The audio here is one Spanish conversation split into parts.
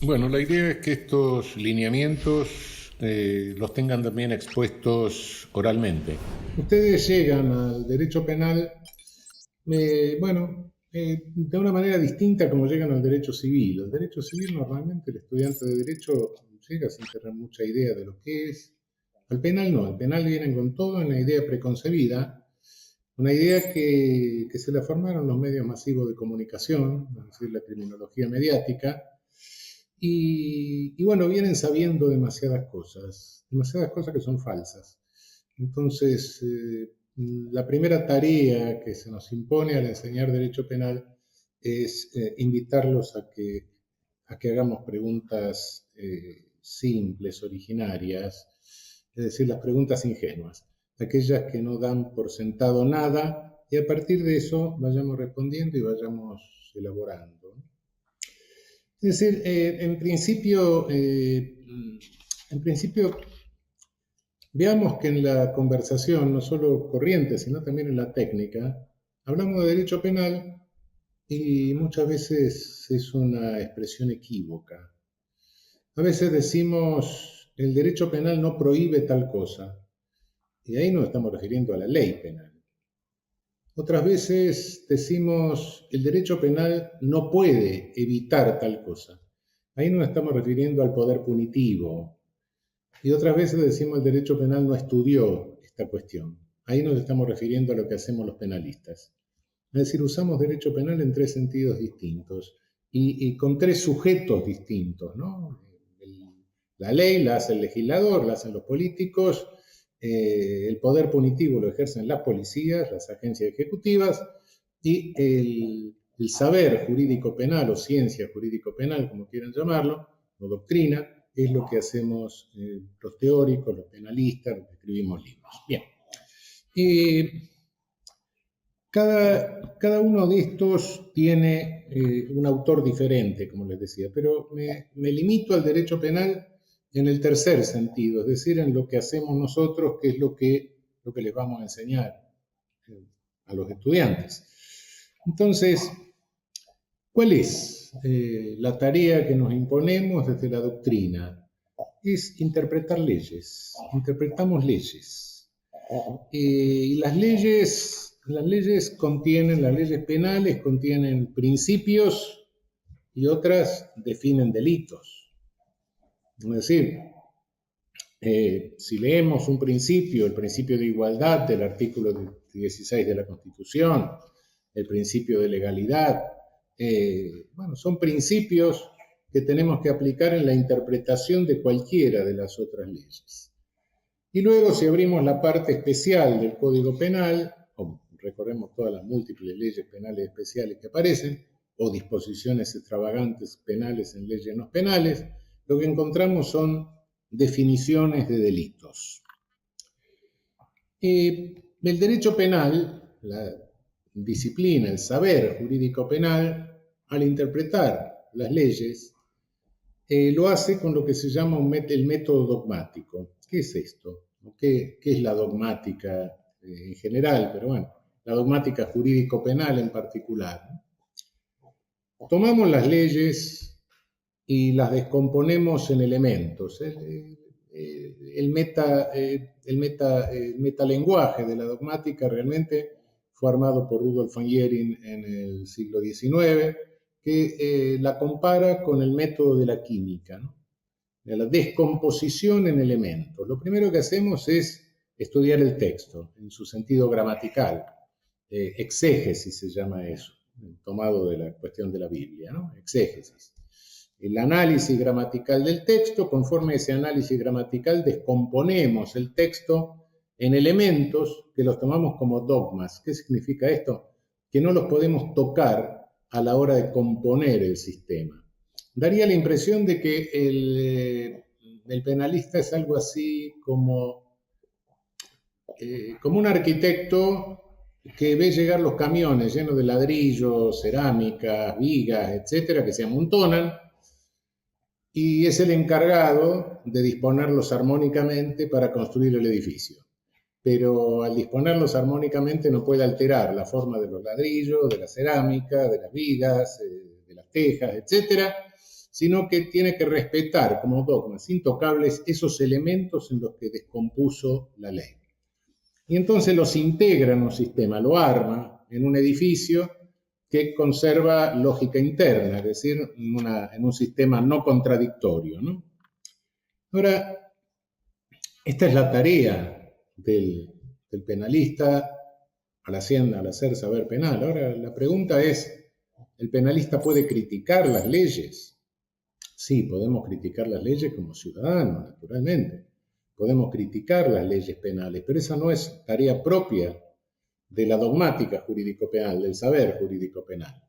Bueno, la idea es que estos lineamientos los tengan también expuestos oralmente. Ustedes llegan al derecho penal, de una manera distinta como llegan al derecho civil. El derecho civil normalmente el estudiante de derecho llega sin tener mucha idea de lo que es. Al penal no, al penal vienen con todo una idea preconcebida, una idea que se la formaron los medios masivos de comunicación, es decir, la criminología mediática, y bueno, vienen sabiendo demasiadas cosas que son falsas. Entonces, la primera tarea que se nos impone al enseñar derecho penal es invitarlos a que hagamos preguntas simples, originarias, es decir, las preguntas ingenuas, aquellas que no dan por sentado nada, y a partir de eso vayamos respondiendo y vayamos elaborando. Es decir, en principio, veamos que en la conversación, no solo corriente, sino también en la técnica, hablamos de derecho penal y muchas veces es una expresión equívoca. A veces decimos, el derecho penal no prohíbe tal cosa, y ahí nos estamos refiriendo a la ley penal. Otras veces decimos, el derecho penal no puede evitar tal cosa. Ahí nos estamos refiriendo al poder punitivo. Y otras veces decimos, el derecho penal no estudió esta cuestión. Ahí nos estamos refiriendo a lo que hacemos los penalistas. Es decir, usamos derecho penal en tres sentidos distintos y con tres sujetos distintos, ¿no? La ley la hace el legislador, la hacen los políticos, el poder punitivo lo ejercen las policías, las agencias ejecutivas, y el saber jurídico penal o ciencia jurídico penal, como quieran llamarlo, o doctrina, es lo que hacemos los teóricos, los penalistas, los que escribimos libros. Bien. Cada uno de estos tiene un autor diferente, como les decía, pero me limito al derecho penal en el tercer sentido, es decir, en lo que hacemos nosotros, que es lo que les vamos a enseñar a los estudiantes. Entonces, ¿cuál es la tarea que nos imponemos desde la doctrina? Es interpretar leyes, interpretamos leyes. Y las leyes las leyes penales contienen principios y otras definen delitos. Es decir, si leemos un principio, el principio de igualdad del artículo 16 de la Constitución, el principio de legalidad, son principios que tenemos que aplicar en la interpretación de cualquiera de las otras leyes. Y luego, si abrimos la parte especial del Código Penal, o recorremos todas las múltiples leyes penales especiales que aparecen, o disposiciones extravagantes penales en leyes no penales, lo que encontramos son definiciones de delitos. El derecho penal, la disciplina, el saber jurídico penal, al interpretar las leyes, lo hace con lo que se llama el método dogmático. ¿Qué es esto? ¿Qué es la dogmática en general? Pero bueno, la dogmática jurídico-penal en particular. Tomamos las leyes y las descomponemos en elementos. El metalenguaje de la dogmática realmente fue armado por Rudolf von Jhering en el siglo XIX, que la compara con el método de la química, ¿no? De la descomposición en elementos. Lo primero que hacemos es estudiar el texto en su sentido gramatical. Exégesis se llama eso, tomado de la cuestión de la Biblia, ¿no? Exégesis. El análisis gramatical del texto, conforme a ese análisis gramatical, descomponemos el texto en elementos que los tomamos como dogmas. ¿Qué significa esto? Que no los podemos tocar a la hora de componer el sistema. Daría la impresión de que el penalista es algo así como un arquitecto que ve llegar los camiones llenos de ladrillos, cerámicas, vigas, etcétera, que se amontonan, y es el encargado de disponerlos armónicamente para construir el edificio. Pero al disponerlos armónicamente no puede alterar la forma de los ladrillos, de la cerámica, de las vigas, de las tejas, etcétera, sino que tiene que respetar como dogmas intocables esos elementos en los que descompuso la ley. Y entonces los integra en un sistema, lo arma en un edificio que conserva lógica interna, es decir, en un sistema no contradictorio, ¿no? Ahora, esta es la tarea del penalista al hacer saber penal. Ahora, la pregunta es, ¿el penalista puede criticar las leyes? Sí, podemos criticar las leyes como ciudadanos, naturalmente. Podemos criticar las leyes penales, pero esa no es tarea propia de la dogmática jurídico-penal, del saber jurídico-penal.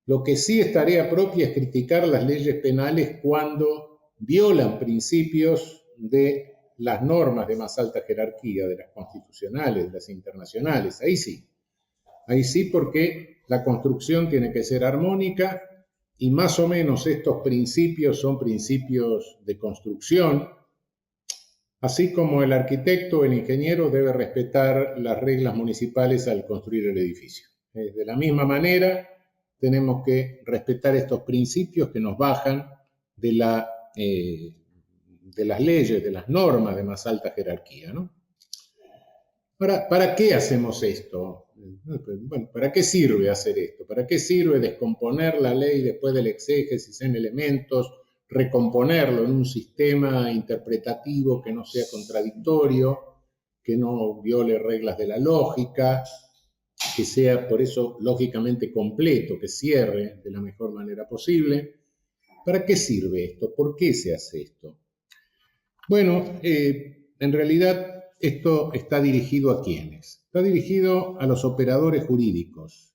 Lo que sí es tarea propia es criticar las leyes penales cuando violan principios de las normas de más alta jerarquía, de las constitucionales, de las internacionales. Ahí sí, porque la construcción tiene que ser armónica y más o menos estos principios son principios de construcción, así como el arquitecto o el ingeniero debe respetar las reglas municipales al construir el edificio. De la misma manera, tenemos que respetar estos principios que nos bajan de las leyes, de las normas de más alta jerarquía, ¿no? Ahora, ¿para qué hacemos esto? Bueno, ¿para qué sirve hacer esto? ¿Para qué sirve descomponer la ley después del exégesis en elementos, recomponerlo en un sistema interpretativo que no sea contradictorio, que no viole reglas de la lógica, que sea por eso lógicamente completo, que cierre de la mejor manera posible? ¿Para qué sirve esto? ¿Por qué se hace esto? Bueno, en realidad esto está dirigido ¿a quiénes? Está dirigido a los operadores jurídicos.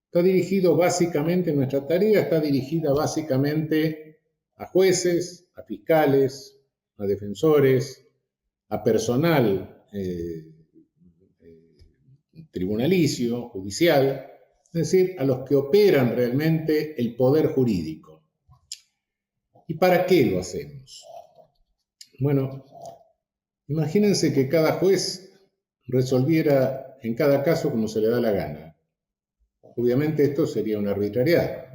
Está dirigido básicamente, nuestra tarea está dirigida básicamente a jueces, a fiscales, a defensores, a personal tribunalicio, judicial, es decir, a los que operan realmente el poder jurídico. ¿Y para qué lo hacemos? Bueno, imagínense que cada juez resolviera en cada caso como se le da la gana. Obviamente esto sería una arbitrariedad.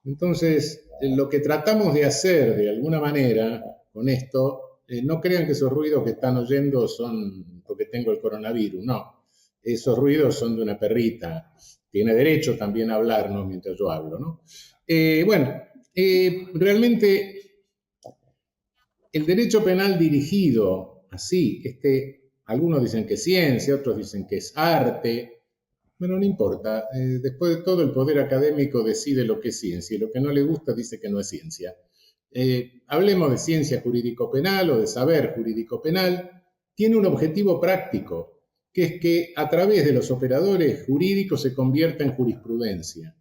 Entonces, lo que tratamos de hacer de alguna manera con esto, no crean que esos ruidos que están oyendo son porque tengo el coronavirus, no. Esos ruidos son de una perrita. Tiene derecho también a hablarnos mientras yo hablo, ¿no? Realmente el derecho penal dirigido así, algunos dicen que es ciencia, otros dicen que es arte. Bueno, no importa. Después de todo, el poder académico decide lo que es ciencia y lo que no le gusta dice que no es ciencia. Hablemos de ciencia jurídico-penal o de saber jurídico-penal. Tiene un objetivo práctico, que es que a través de los operadores jurídicos se convierta en jurisprudencia,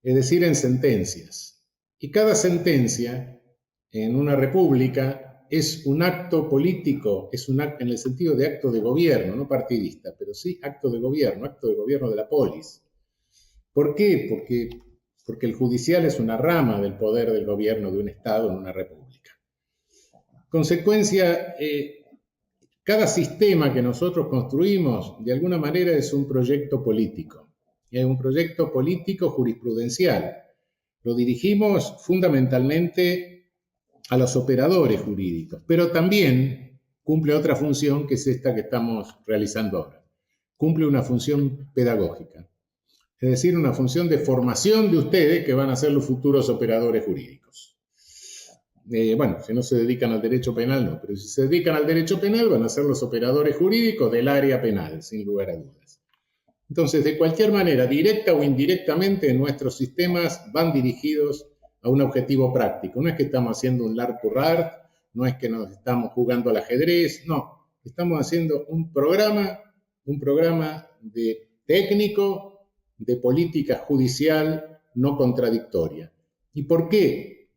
es decir, en sentencias. Y cada sentencia en una república es un acto político, es un acto en el sentido de acto de gobierno, no partidista, pero sí acto de gobierno de la polis. ¿Por qué? Porque el judicial es una rama del poder del gobierno de un Estado en una república. Consecuencia, cada sistema que nosotros construimos, de alguna manera, es un proyecto político. Es un proyecto político jurisprudencial. Lo dirigimos fundamentalmente a los operadores jurídicos, pero también cumple otra función que es esta que estamos realizando ahora. Cumple una función pedagógica, es decir, una función de formación de ustedes que van a ser los futuros operadores jurídicos. Si no se dedican al derecho penal, no, pero si se dedican al derecho penal van a ser los operadores jurídicos del área penal, sin lugar a dudas. Entonces, de cualquier manera, directa o indirectamente, nuestros sistemas van dirigidos a un objetivo práctico. No es que estamos haciendo un art, no es que nos estamos jugando al ajedrez, no. Estamos haciendo un programa de técnico de política judicial no contradictoria. ¿Y por qué?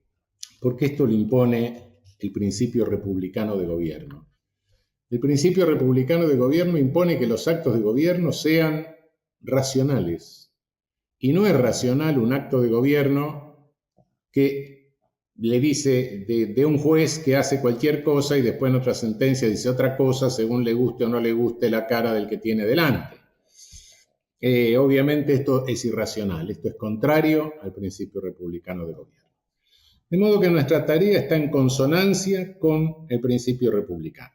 Porque esto lo impone el principio republicano de gobierno. El principio republicano de gobierno impone que los actos de gobierno sean racionales. Y no es racional un acto de gobierno que le dice de un juez que hace cualquier cosa y después en otra sentencia dice otra cosa según le guste o no le guste la cara del que tiene delante. Obviamente esto es irracional, esto es contrario al principio republicano de gobierno. De modo que nuestra tarea está en consonancia con el principio republicano.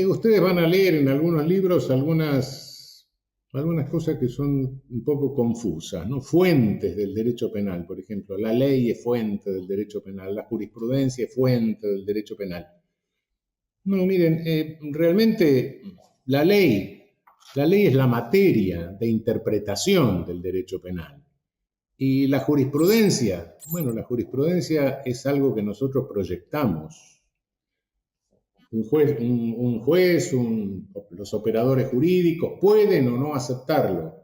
Ustedes van a leer en algunos libros algunas cosas que son un poco confusas, ¿no? Fuentes del derecho penal, por ejemplo. La ley es fuente del derecho penal, la jurisprudencia es fuente del derecho penal. No, miren, realmente la ley es la materia de interpretación del derecho penal. Y la jurisprudencia, bueno, la jurisprudencia es algo que nosotros proyectamos. Un juez, los operadores jurídicos pueden o no aceptarlo,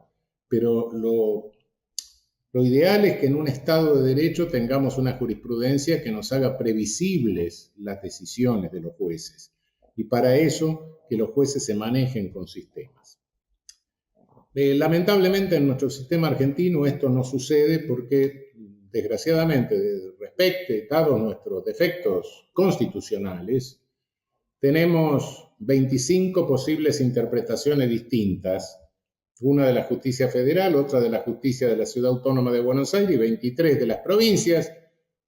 pero lo ideal es que en un Estado de Derecho tengamos una jurisprudencia que nos haga previsibles las decisiones de los jueces. Y para eso, que los jueces se manejen con sistemas. Lamentablemente en nuestro sistema argentino esto no sucede porque, desgraciadamente, dados nuestros defectos constitucionales, tenemos 25 posibles interpretaciones distintas, una de la justicia federal, otra de la justicia de la Ciudad Autónoma de Buenos Aires y 23 de las provincias,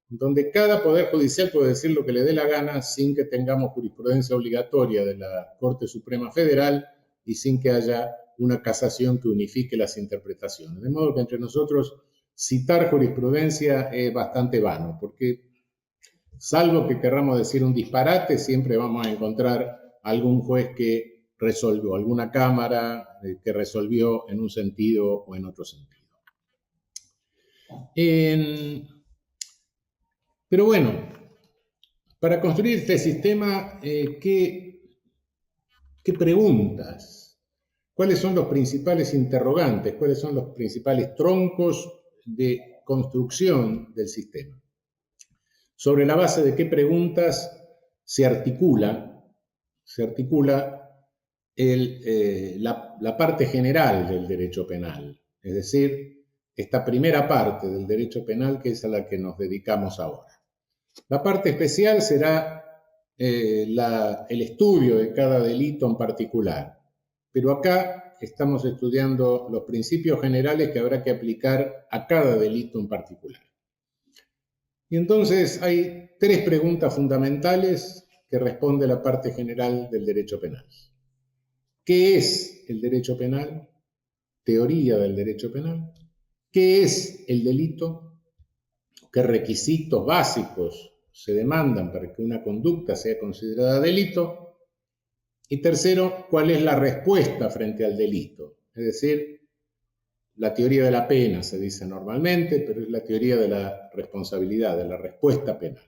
donde cada poder judicial puede decir lo que le dé la gana sin que tengamos jurisprudencia obligatoria de la Corte Suprema Federal y sin que haya una casación que unifique las interpretaciones. De modo que entre nosotros citar jurisprudencia es bastante vano, porque salvo que querramos decir un disparate, siempre vamos a encontrar algún juez que resolvió, alguna cámara que resolvió en un sentido o en otro sentido. Pero bueno, para construir este sistema, ¿qué preguntas? ¿Cuáles son los principales interrogantes? ¿Cuáles son los principales troncos de construcción del sistema? Sobre la base de qué preguntas se articula la parte general del derecho penal, es decir, esta primera parte del derecho penal que es a la que nos dedicamos ahora. La parte especial será el estudio de cada delito en particular, pero acá estamos estudiando los principios generales que habrá que aplicar a cada delito en particular. Y entonces hay tres preguntas fundamentales que responde la parte general del derecho penal. ¿Qué es el derecho penal? Teoría del derecho penal. ¿Qué es el delito? ¿Qué requisitos básicos se demandan para que una conducta sea considerada delito? Y tercero, ¿cuál es la respuesta frente al delito? Es decir, la teoría de la pena se dice normalmente, pero es la teoría de la responsabilidad, de la respuesta penal.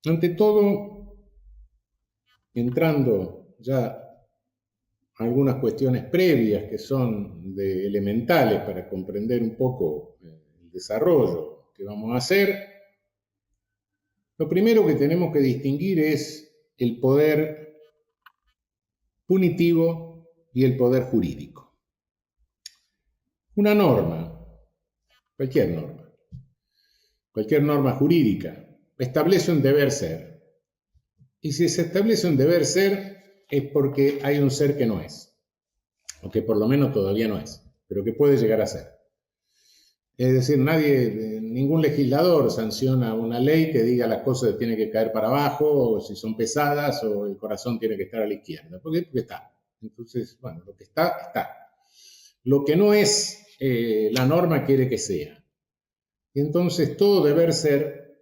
Ante todo, entrando ya a algunas cuestiones previas que son elementales para comprender un poco el desarrollo que vamos a hacer, lo primero que tenemos que distinguir es el poder punitivo y el poder jurídico. Una norma, cualquier norma jurídica, establece un deber ser. Y si se establece un deber ser es porque hay un ser que no es, o que por lo menos todavía no es, pero que puede llegar a ser. Es decir, ningún legislador sanciona una ley que diga las cosas tienen que caer para abajo, o si son pesadas, o el corazón tiene que estar a la izquierda, porque está. Entonces, bueno, lo que está, está. Lo que no es, la norma quiere que sea. Y entonces todo deber ser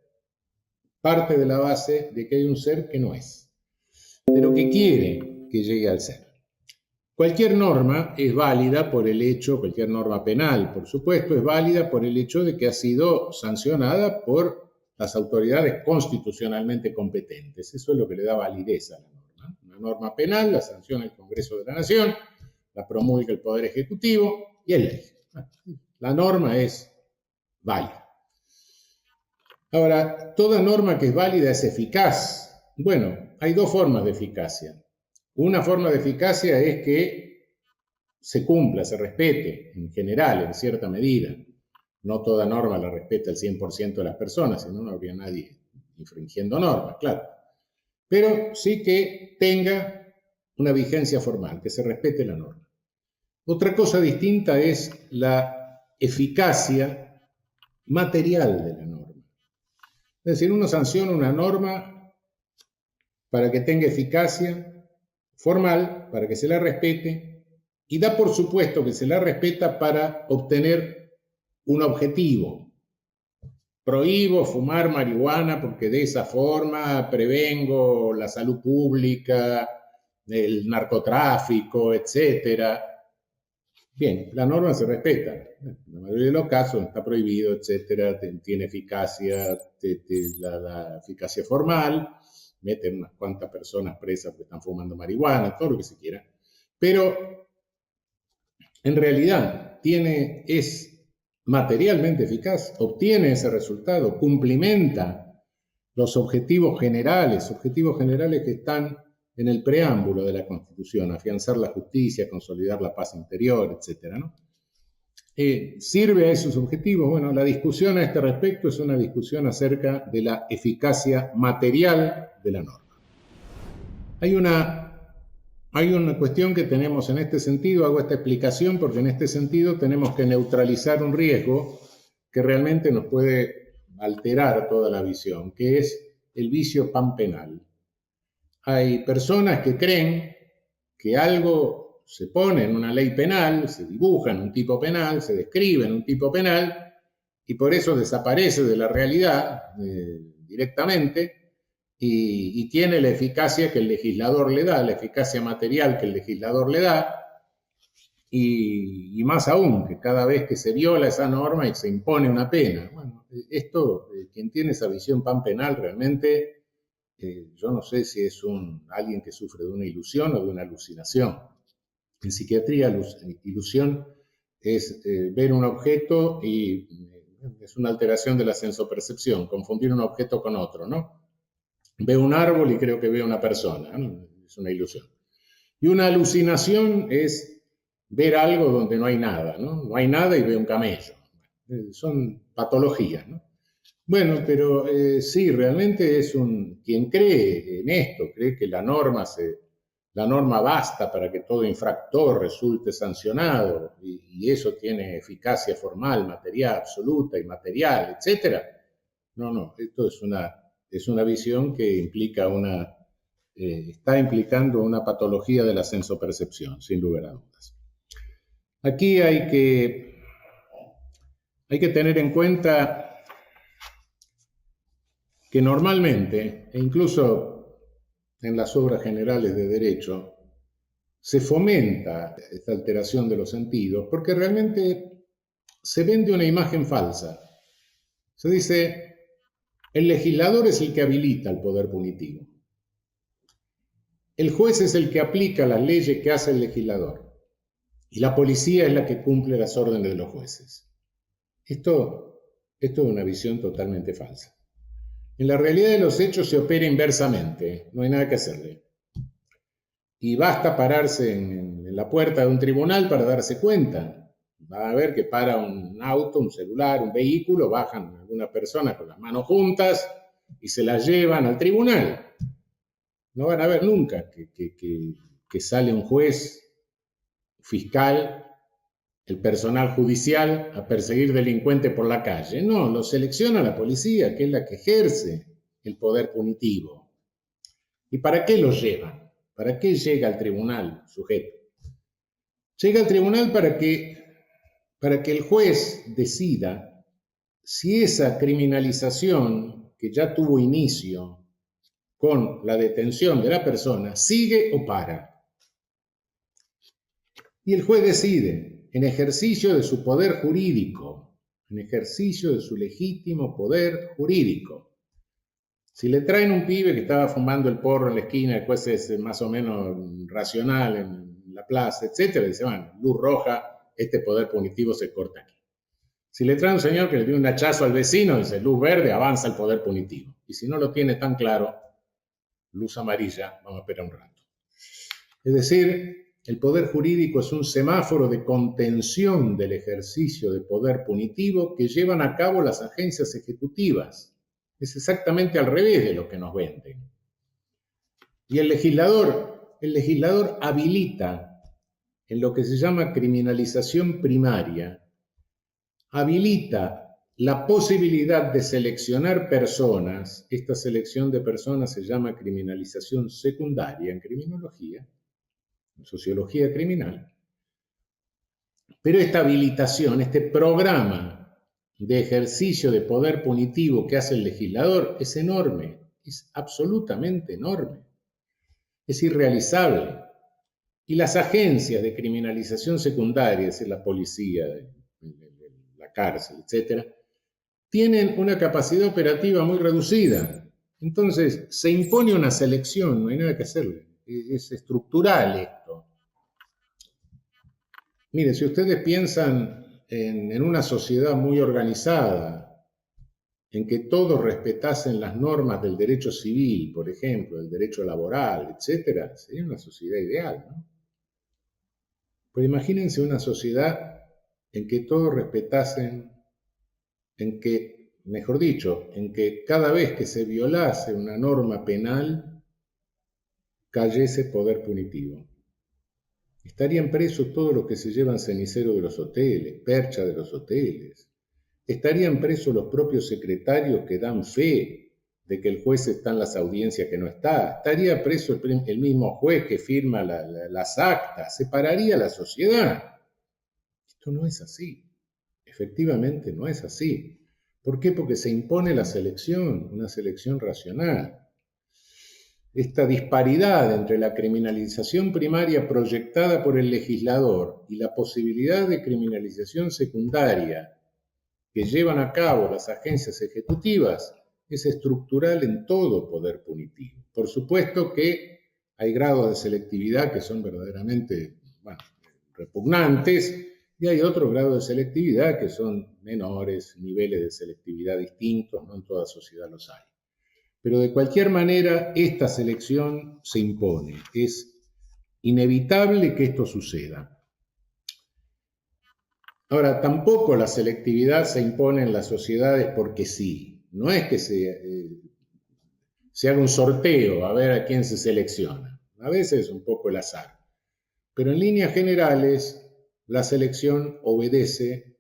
parte de la base de que hay un ser que no es, pero que quiere que llegue al ser. Cualquier norma es válida por el hecho, cualquier norma penal, por supuesto, es válida por el hecho de que ha sido sancionada por las autoridades constitucionalmente competentes. Eso es lo que le da validez a la norma. Una norma penal la sanciona el Congreso de la Nación, la promulga el Poder Ejecutivo y es ley. La norma es válida. Ahora, ¿toda norma que es válida es eficaz? Bueno, hay dos formas de eficacia. Una forma de eficacia es que se cumpla, se respete, en general, en cierta medida. No toda norma la respeta el 100% de las personas, si no, no habría nadie infringiendo normas, claro. Pero sí que tenga una vigencia formal, que se respete la norma. Otra cosa distinta es la eficacia material de la norma. Es decir, uno sanciona una norma para que tenga eficacia formal, para que se la respete, y da por supuesto que se la respeta para obtener un objetivo. Prohíbo fumar marihuana porque de esa forma prevengo la salud pública, el narcotráfico, etc. Bien, la norma se respeta. En la mayoría de los casos está prohibido, etc. Tiene eficacia, la eficacia formal, meten unas cuantas personas presas porque están fumando marihuana, todo lo que se quiera. Pero en realidad es materialmente eficaz, obtiene ese resultado, cumplimenta los objetivos generales que están en el preámbulo de la Constitución, afianzar la justicia, consolidar la paz interior, etc., ¿no? ¿Sirve a esos objetivos? Bueno, la discusión a este respecto es una discusión acerca de la eficacia material de la norma. Hay una cuestión que tenemos en este sentido, hago esta explicación porque en este sentido tenemos que neutralizar un riesgo que realmente nos puede alterar toda la visión, que es el vicio panpenal. Hay personas que creen que algo se pone en una ley penal, se dibuja en un tipo penal, se describe en un tipo penal, y por eso desaparece de la realidad directamente, y tiene la eficacia que el legislador le da, la eficacia material que el legislador le da, y más aún, que cada vez que se viola esa norma y se impone una pena. Bueno, esto, quien tiene esa visión panpenal realmente, yo no sé si es alguien que sufre de una ilusión o de una alucinación. En psiquiatría, ilusión es ver un objeto y es una alteración de la sensopercepción, confundir un objeto con otro, ¿no? Veo un árbol y creo que veo una persona, ¿no? Es una ilusión. Y una alucinación es ver algo donde no hay nada, ¿no? No hay nada y veo un camello. Son patologías, ¿no? Bueno, pero sí, realmente quien cree en esto, cree que la norma basta para que todo infractor resulte sancionado y eso tiene eficacia formal, material, absoluta y material, etc. No, esto es una visión que implica está implicando una patología de la sensopercepción, sin lugar a dudas. Aquí hay que tener en cuenta que normalmente, e incluso en las obras generales de derecho, se fomenta esta alteración de los sentidos porque realmente se vende una imagen falsa. Se dice, el legislador es el que habilita el poder punitivo. El juez es el que aplica las leyes que hace el legislador. Y la policía es la que cumple las órdenes de los jueces. Esto es una visión totalmente falsa. En la realidad de los hechos se opera inversamente, no hay nada que hacerle. Y basta pararse en la puerta de un tribunal para darse cuenta. Va a ver que para un auto, un celular, un vehículo, bajan alguna persona con las manos juntas y se las llevan al tribunal. No van a ver nunca que sale un juez, fiscal, el personal judicial a perseguir delincuentes por la calle. No, lo selecciona la policía, que es la que ejerce el poder punitivo. ¿Y para qué lo llevan? ¿Para qué llega al tribunal sujeto? Llega al tribunal para que el juez decida si esa criminalización que ya tuvo inicio con la detención de la persona sigue o para. Y el juez decide, en ejercicio de su poder jurídico, en ejercicio de su legítimo poder jurídico. Si le traen un pibe que estaba fumando el porro en la esquina, el juez es más o menos racional en la plaza, etc., dice, bueno, luz roja, este poder punitivo se corta aquí. Si le trae un señor que le dio un hachazo al vecino, dice, luz verde, avanza el poder punitivo. Y si no lo tiene tan claro, luz amarilla, vamos a esperar un rato. Es decir, el poder jurídico es un semáforo de contención del ejercicio de poder punitivo que llevan a cabo las agencias ejecutivas. Es exactamente al revés de lo que nos venden. Y el legislador el legislador habilita en lo que se llama criminalización primaria, habilita la posibilidad de seleccionar personas. Esta selección de personas se llama criminalización secundaria en criminología, en sociología criminal. Pero esta habilitación, este programa de ejercicio de poder punitivo que hace el legislador es enorme, es absolutamente enorme, es irrealizable. Y las agencias de criminalización secundaria, es decir, la policía, la cárcel, etcétera, tienen una capacidad operativa muy reducida. Entonces, se impone una selección, no hay nada que hacerle. Es estructural esto. Mire, si ustedes piensan en una sociedad muy organizada, en que todos respetasen las normas del derecho civil, por ejemplo, del derecho laboral, etcétera, sería una sociedad ideal, ¿no? Pero imagínense una sociedad en que todos respetasen, en que, mejor dicho, en que cada vez que se violase una norma penal, cayese poder punitivo. Estarían presos todos los que se llevan cenicero de los hoteles, percha de los hoteles. Estarían presos los propios secretarios que dan fe de que el juez está en las audiencias que no está. Estaría preso el mismo juez que firma las actas. Se pararía la sociedad. Esto no es así. Efectivamente no es así. ¿Por qué? Porque se impone la selección, una selección racional. Esta disparidad entre la criminalización primaria proyectada por el legislador y la posibilidad de criminalización secundaria que llevan a cabo las agencias ejecutivas es estructural en todo poder punitivo. Por supuesto que hay grados de selectividad que son verdaderamente, repugnantes, y hay otros grados de selectividad que son menores, niveles de selectividad distintos, no en toda sociedad los hay. Pero de cualquier manera, esta selección se impone. Es inevitable que esto suceda. Ahora, tampoco la selectividad se impone en las sociedades porque sí. No es que se haga un sorteo a ver a quién se selecciona. A veces es un poco el azar. Pero en líneas generales, la selección obedece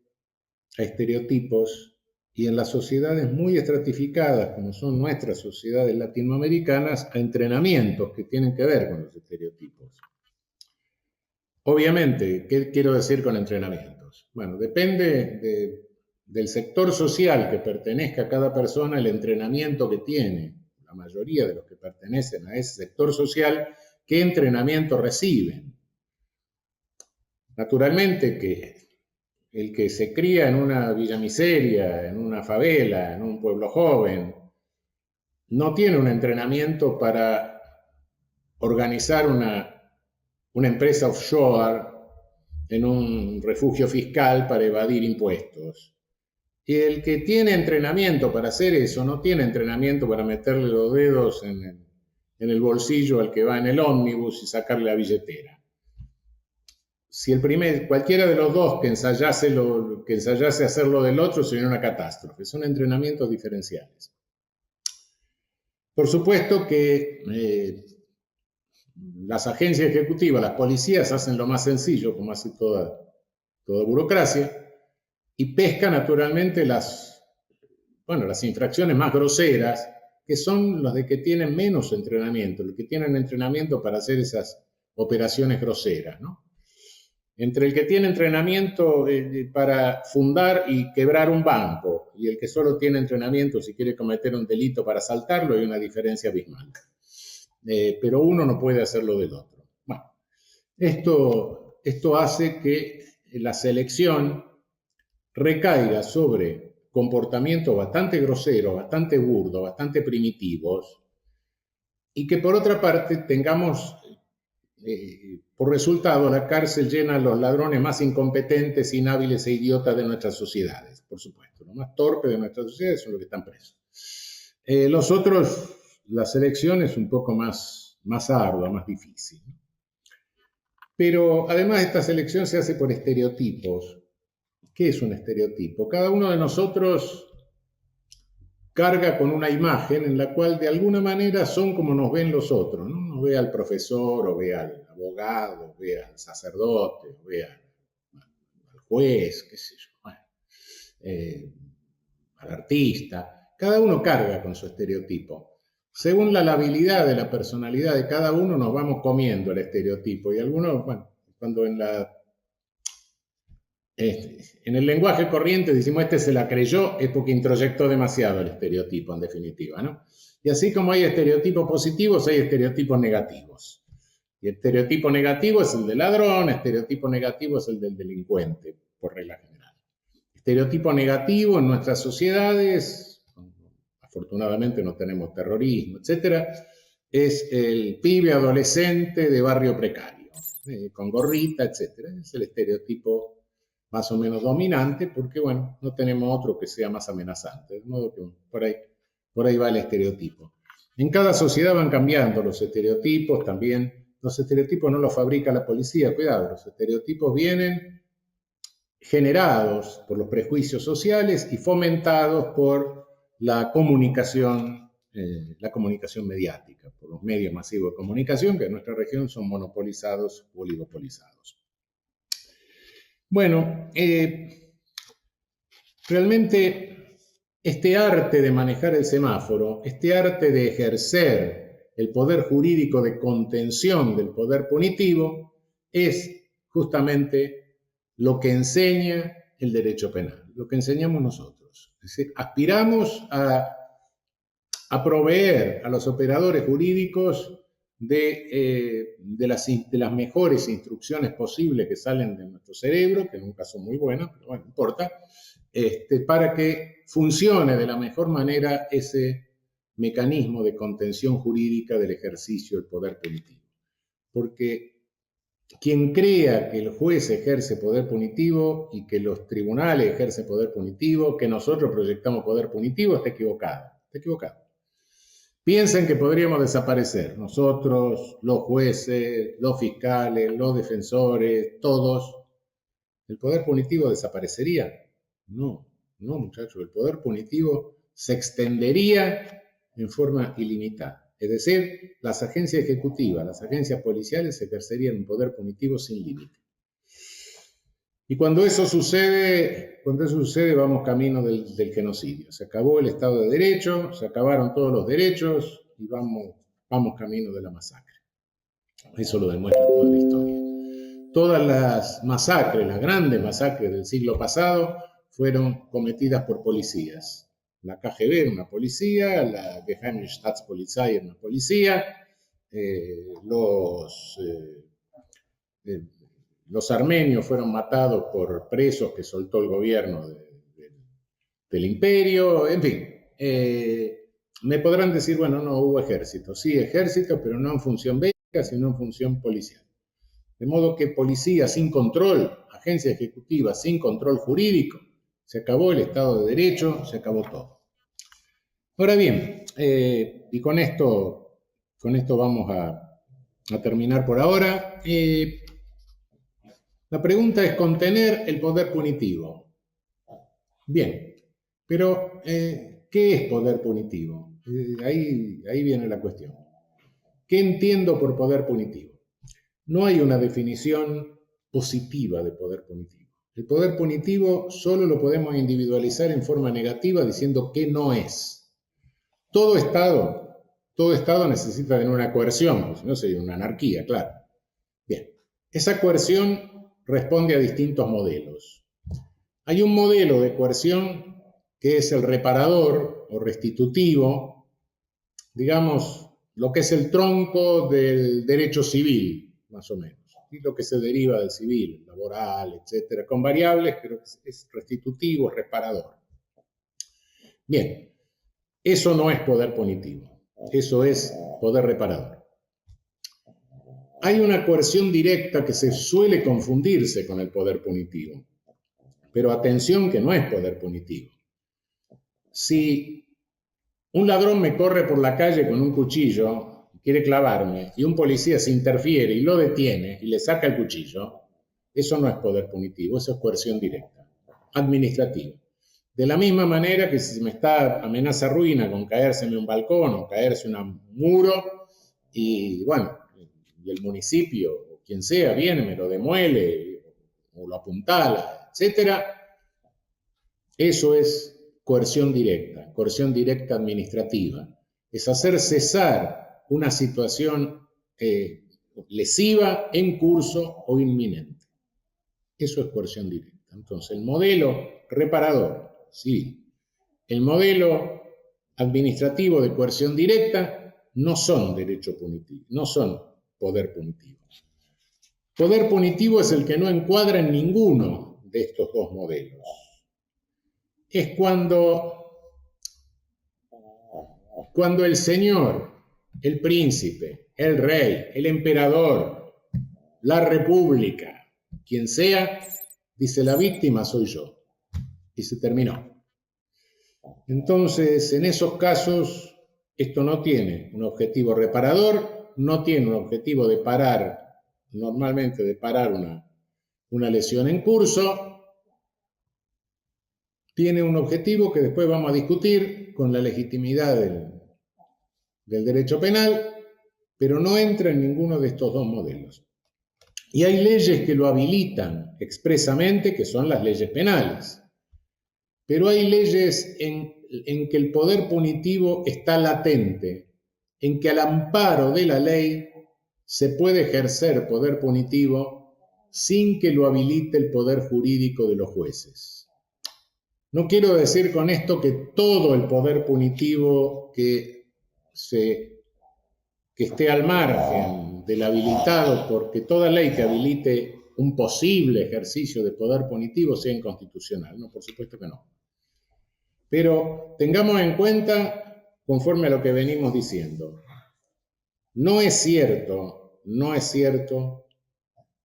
a estereotipos y en las sociedades muy estratificadas, como son nuestras sociedades latinoamericanas, a entrenamientos que tienen que ver con los estereotipos. Obviamente, ¿qué quiero decir con entrenamientos? Bueno, depende del sector social que pertenezca a cada persona, el entrenamiento que tiene. La mayoría de los que pertenecen a ese sector social, ¿qué entrenamiento reciben? Naturalmente que el que se cría en una villa miseria, en una favela, en un pueblo joven, no tiene un entrenamiento para organizar una empresa offshore en un refugio fiscal para evadir impuestos. Y el que tiene entrenamiento para hacer eso no tiene entrenamiento para meterle los dedos en el bolsillo al que va en el ómnibus y sacarle la billetera. Si cualquiera de los dos que ensayase hacerlo del otro, sería una catástrofe. Son entrenamientos diferenciales. Por supuesto que las agencias ejecutivas, las policías hacen lo más sencillo, como hace toda burocracia, y pescan naturalmente las infracciones más groseras, que son los de que tienen menos entrenamiento, los que tienen entrenamiento para hacer esas operaciones groseras, ¿no? Entre el que tiene entrenamiento para fundar y quebrar un banco y el que solo tiene entrenamiento si quiere cometer un delito para asaltarlo, hay una diferencia abismal. Pero uno no puede hacerlo del otro. Bueno, esto hace que la selección recaiga sobre comportamientos bastante groseros, bastante burdos, bastante primitivos, y que por otra parte tengamos por resultado la cárcel llena a los ladrones más incompetentes, inhábiles e idiotas de nuestras sociedades, por supuesto. Los más torpes de nuestras sociedades son los que están presos. Los otros, la selección es un poco más ardua, más difícil. Pero además esta selección se hace por estereotipos. ¿Qué es un estereotipo? Cada uno de nosotros carga con una imagen en la cual de alguna manera son como nos ven los otros, ¿no? Nos ve al profesor, o ve al abogado, o ve al sacerdote, o ve al juez, qué sé yo, bueno, al artista. Cada uno carga con su estereotipo. Según la labilidad de la personalidad de cada uno, nos vamos comiendo el estereotipo. Y algunos, bueno, cuando en el lenguaje corriente decimos este se la creyó, es porque introyectó demasiado el estereotipo, en definitiva, ¿no? Y así como hay estereotipos positivos, hay estereotipos negativos. Y el estereotipo negativo es el del ladrón, el estereotipo negativo es el del delincuente, por regla general. Estereotipo negativo en nuestras sociedades, afortunadamente no tenemos terrorismo, etcétera, es el pibe adolescente de barrio precario, con gorrita, etcétera. Es el estereotipo más o menos dominante, porque, bueno, no tenemos otro que sea más amenazante. De modo que por ahí va el estereotipo. En cada sociedad van cambiando los estereotipos también. Los estereotipos no los fabrica la policía, cuidado, los estereotipos vienen generados por los prejuicios sociales y fomentados por la comunicación mediática, por los medios masivos de comunicación que en nuestra región son monopolizados o oligopolizados. Bueno, realmente este arte de manejar el semáforo, este arte de ejercer el poder jurídico de contención del poder punitivo, es justamente lo que enseña el derecho penal, lo que enseñamos nosotros. Es decir, aspiramos a proveer a los operadores jurídicos de las mejores instrucciones posibles que salen de nuestro cerebro, que nunca son muy buenas, pero bueno, no importa, para que funcione de la mejor manera ese mecanismo de contención jurídica del ejercicio del poder punitivo. Porque quien crea que el juez ejerce poder punitivo y que los tribunales ejercen poder punitivo, que nosotros proyectamos poder punitivo, está equivocado, está equivocado. Piensen que podríamos desaparecer, nosotros, los jueces, los fiscales, los defensores, todos. ¿El poder punitivo desaparecería? No, no, muchachos, el poder punitivo se extendería en forma ilimitada. Es decir, las agencias ejecutivas, las agencias policiales ejercerían un poder punitivo sin límite. Y cuando eso sucede, vamos camino del genocidio. Se acabó el Estado de Derecho, se acabaron todos los derechos y vamos camino de la masacre. Eso lo demuestra toda la historia. Todas las masacres, las grandes masacres del siglo pasado, fueron cometidas por policías. La KGB era una policía, la Geheime Staatspolizei era una policía, los armenios fueron matados por presos que soltó el gobierno del imperio, en fin. Me podrán decir, bueno, no hubo ejército. Sí, ejército, pero no en función bélica, sino en función policial. De modo que policía sin control, agencia ejecutiva sin control jurídico, se acabó el Estado de Derecho, se acabó todo. Ahora bien, y con esto vamos a terminar por ahora. La pregunta es contener el poder punitivo. Bien, pero ¿qué es poder punitivo? Ahí viene la cuestión. ¿Qué entiendo por poder punitivo? No hay una definición positiva de poder punitivo. El poder punitivo solo lo podemos individualizar en forma negativa diciendo que no es. Todo Estado necesita tener una coerción, pues si no sería una anarquía, claro. Bien, esa coerción responde a distintos modelos. Hay un modelo de coerción que es el reparador o restitutivo, digamos, lo que es el tronco del derecho civil, más o menos, y lo que se deriva del civil, laboral, etcétera, con variables, pero es restitutivo, reparador. Bien, eso no es poder punitivo, eso es poder reparador. Hay una coerción directa que se suele confundirse con el poder punitivo, pero atención que no es poder punitivo. Si un ladrón me corre por la calle con un cuchillo, quiere clavarme, y un policía se interfiere y lo detiene y le saca el cuchillo, eso no es poder punitivo, eso es coerción directa, administrativa. De la misma manera que si me está amenaza ruina con caérseme un balcón o caerse un muro, y bueno, y el municipio o quien sea viene, me lo demuele o lo apuntala, etcétera, eso es coerción directa administrativa. Es hacer cesar una situación lesiva en curso o inminente. Eso es coerción directa. Entonces, el modelo reparador, sí, el modelo administrativo de coerción directa no son derecho punitivo, no son poder punitivo. Poder punitivo es el que no encuadra en ninguno de estos dos modelos. Es cuando el señor, el príncipe, el rey, el emperador, la república, quien sea, dice la víctima soy yo. Y se terminó. Entonces, en esos casos, esto no tiene un objetivo reparador, no tiene un objetivo de parar, normalmente de parar una lesión en curso, tiene un objetivo que después vamos a discutir con la legitimidad del derecho penal, pero no entra en ninguno de estos dos modelos. Y hay leyes que lo habilitan expresamente, que son las leyes penales. Pero hay leyes en que el poder punitivo está latente, en que al amparo de la ley se puede ejercer poder punitivo sin que lo habilite el poder jurídico de los jueces. No quiero decir con esto que todo el poder punitivo que esté al margen del habilitado, porque toda ley que habilite un posible ejercicio de poder punitivo sea inconstitucional. No, por supuesto que no. Pero tengamos en cuenta, conforme a lo que venimos diciendo, no es cierto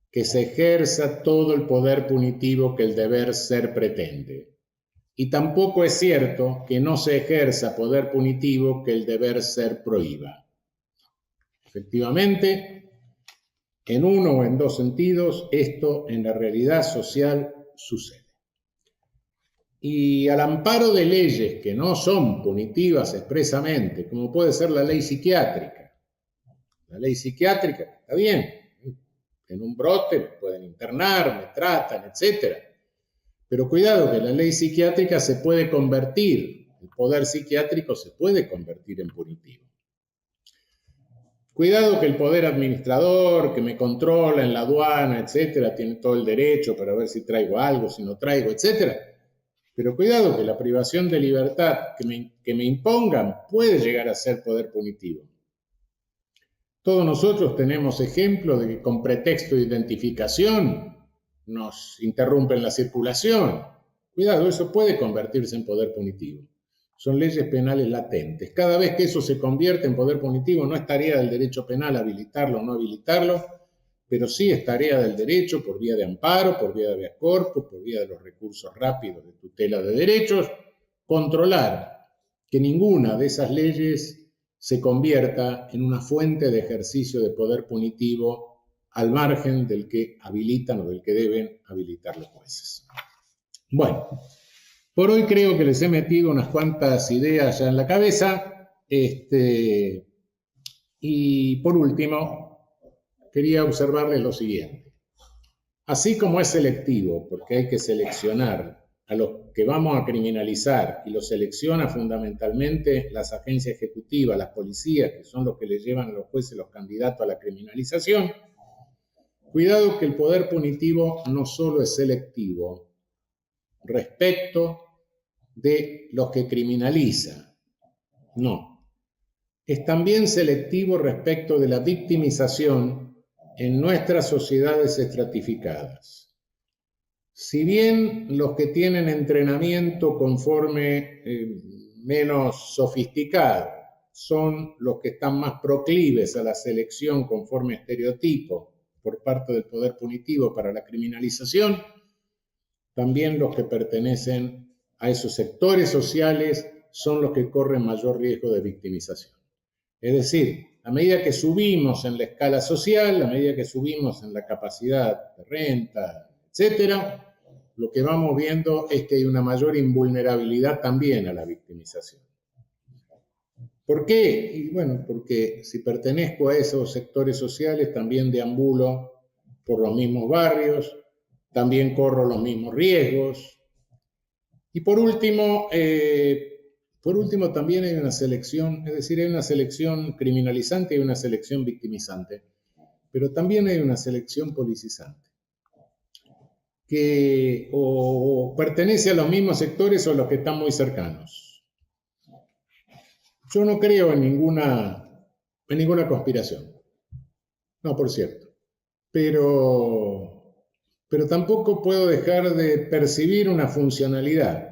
que se ejerza todo el poder punitivo que el deber ser pretende. Y tampoco es cierto que no se ejerza poder punitivo que el deber ser prohíba. Efectivamente, en uno o en dos sentidos, esto en la realidad social sucede. Y al amparo de leyes que no son punitivas expresamente, como puede ser la ley psiquiátrica. La ley psiquiátrica está bien, en un brote me pueden internar, me tratan, etc. Pero cuidado que la ley psiquiátrica se puede convertir, el poder psiquiátrico se puede convertir en punitivo. Cuidado que el poder administrador que me controla en la aduana, etcétera, tiene todo el derecho para ver si traigo algo, si no traigo, etcétera. Pero cuidado que la privación de libertad que me impongan puede llegar a ser poder punitivo. Todos nosotros tenemos ejemplos de que con pretexto de identificación nos interrumpen la circulación. Cuidado, eso puede convertirse en poder punitivo. Son leyes penales latentes. Cada vez que eso se convierte en poder punitivo, no es tarea del derecho penal habilitarlo o no habilitarlo, pero sí es tarea del derecho por vía de amparo, por vía de habeas corpus, por vía de los recursos rápidos de tutela de derechos, controlar que ninguna de esas leyes se convierta en una fuente de ejercicio de poder punitivo al margen del que habilitan o del que deben habilitar los jueces. Bueno, por hoy creo que les he metido unas cuantas ideas ya en la cabeza. Y por último, quería observarles lo siguiente. Así como es selectivo, porque hay que seleccionar a los que vamos a criminalizar, y los selecciona fundamentalmente las agencias ejecutivas, las policías, que son los que le llevan a los jueces los candidatos a la criminalización, cuidado que el poder punitivo no solo es selectivo respecto de los que criminaliza, no. Es también selectivo respecto de la victimización en nuestras sociedades estratificadas. Si bien los que tienen entrenamiento conforme menos sofisticado son los que están más proclives a la selección conforme estereotipo por parte del poder punitivo para la criminalización, también los que pertenecen a esos sectores sociales son los que corren mayor riesgo de victimización. Es decir, a medida que subimos en la escala social, a medida que subimos en la capacidad de renta, etcétera, lo que vamos viendo es que hay una mayor invulnerabilidad también a la victimización. ¿Por qué? Y bueno, porque si pertenezco a esos sectores sociales, también deambulo por los mismos barrios, también corro los mismos riesgos. Y por último también hay una selección, es decir, hay una selección criminalizante y una selección victimizante, pero también hay una selección policizante, que o pertenece a los mismos sectores o a los que están muy cercanos. Yo no creo en ninguna conspiración, no, por cierto, pero tampoco puedo dejar de percibir una funcionalidad.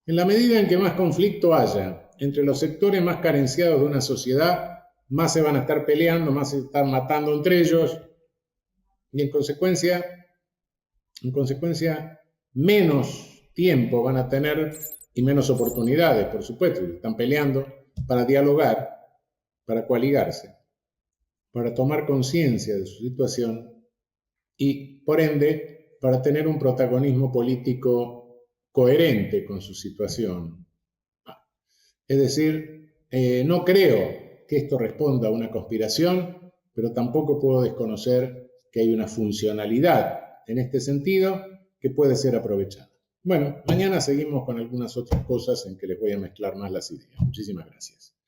En la medida en que más conflicto haya entre los sectores más carenciados de una sociedad, más se van a estar peleando, más se están matando entre ellos, y en consecuencia, menos tiempo van a tener y menos oportunidades, por supuesto, están peleando para dialogar, para coaligarse, para tomar conciencia de su situación y, por ende, para tener un protagonismo político coherente con su situación. Es decir, no creo que esto responda a una conspiración, pero tampoco puedo desconocer que hay una funcionalidad en este sentido que puede ser aprovechada. Bueno, mañana seguimos con algunas otras cosas en que les voy a mezclar más las ideas. Muchísimas gracias.